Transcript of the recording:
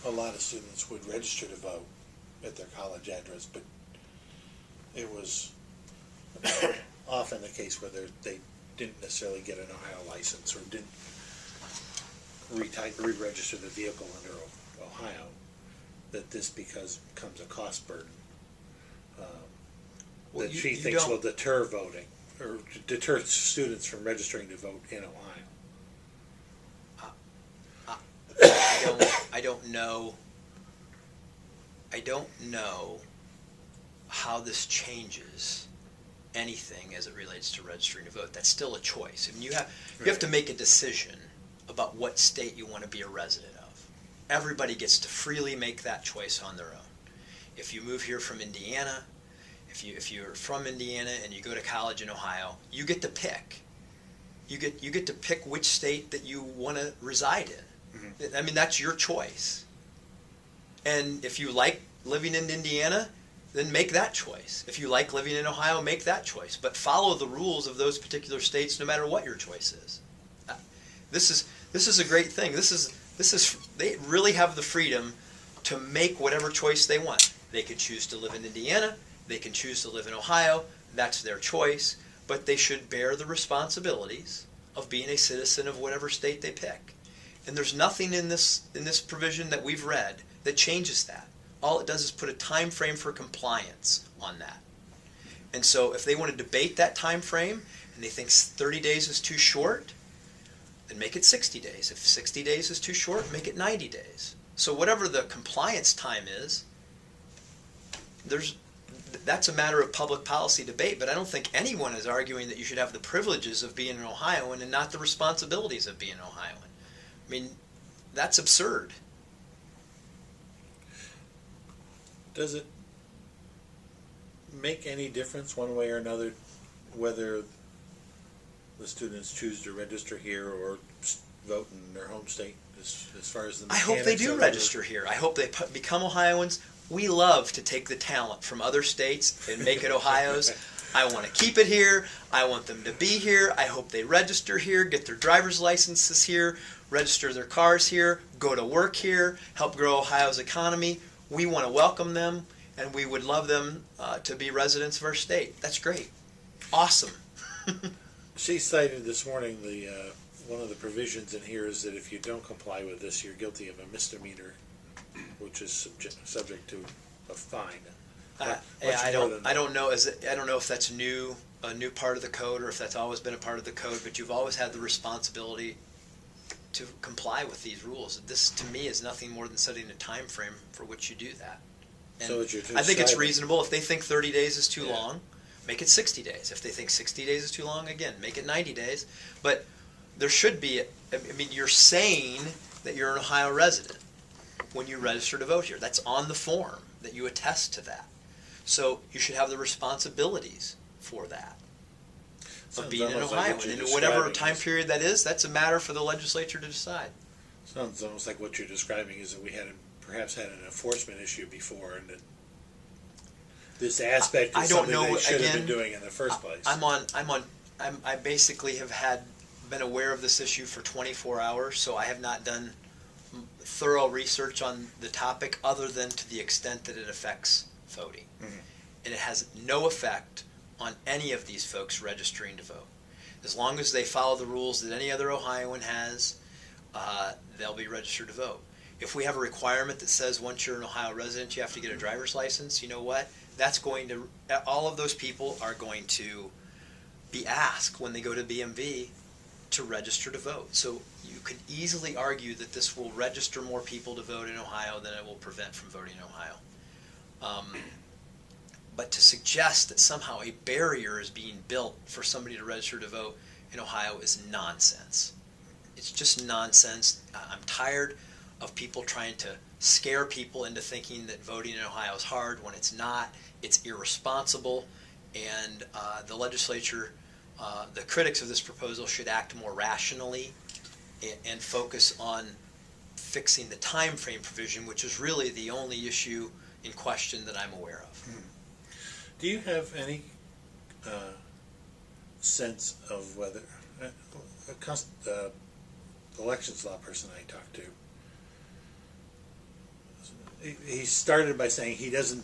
a lot of students would register to vote at their college address, but it was often the case where they didn't necessarily get an Ohio license or didn't re-register the vehicle under Ohio, that this becomes a cost burden Well, that she thinks will deter voting or deter students from registering to vote in Ohio. I don't know. I don't know how this changes anything as it relates to registering to vote. That's still a choice. I mean, you have to make a decision about what state you want to be a resident of. Everybody gets to freely make that choice on their own. If you move here from Indiana, if you're from Indiana and you go to college in Ohio, you get to pick. You get to pick which state that you want to reside in. I mean, that's your choice. And if you like living in Indiana, then make that choice. If you like living in Ohio, make that choice. But follow the rules of those particular states, no matter what your choice is. This is a great thing. They really have the freedom to make whatever choice they want. They could choose to live in Indiana. They can choose to live in Ohio. That's their choice. But they should bear the responsibilities of being a citizen of whatever state they pick. And there's nothing in this provision that we've read that changes that. All it does is put a time frame for compliance on that. And so if they want to debate that time frame and they think 30 days is too short, then make it 60 days. If 60 days is too short, make it 90 days. So whatever the compliance time is, that's a matter of public policy debate, but I don't think anyone is arguing that you should have the privileges of being an Ohioan and not the responsibilities of being an Ohioan. I mean, that's absurd. Does it make any difference one way or another whether the students choose to register here or vote in their home state as far as the mechanics? I hope they do register here. I hope they become Ohioans. We love to take the talent from other states and make it Ohio's. I want to keep it here. I want them to be here. I hope they register here, get their driver's licenses here, register their cars here, go to work here, help grow Ohio's economy. We want to welcome them, and we would love them to be residents of our state. That's great. Awesome. She cited this morning one of the provisions in here is that if you don't comply with this, you're guilty of a misdemeanor, which is subject to a fine. I don't know. I don't know if that's a new part of the code or if that's always been a part of the code. But you've always had the responsibility to comply with these rules. This, to me, is nothing more than setting a time frame for which you do that. And so I think it's reasonable. If they think 30 days is too long, make it 60 days. If they think 60 days is too long, again, make it 90 days. But there should be, I mean, you're saying that you're an Ohio resident when you register to vote here. That's on the form, that you attest to that. So you should have the responsibilities for that, of being an Ohioan. And whatever time period that is, that's a matter for the legislature to decide. Sounds almost like what you're describing is that we perhaps had an enforcement issue before, and that this aspect is something they should have been doing in the first place. I basically have been aware of this issue for 24 hours, so I have not done thorough research on the topic other than to the extent that it affects voting. Mm-hmm. And it has no effect on any of these folks registering to vote. As long as they follow the rules that any other Ohioan has, they'll be registered to vote. If we have a requirement that says once you're an Ohio resident you have to get a driver's license, you know what? That's going to, all of those people are going to be asked when they go to BMV to register to vote. So you could easily argue that this will register more people to vote in Ohio than it will prevent from voting in Ohio. But to suggest that somehow a barrier is being built for somebody to register to vote in Ohio is nonsense. It's just nonsense. I'm tired of people trying to scare people into thinking that voting in Ohio is hard when it's not. It's irresponsible, and the legislature, the critics of this proposal should act more rationally and focus on fixing the time frame provision, which is really the only issue in question that I'm aware of. Do you have any sense of whether elections law person I talked to he started by saying he doesn't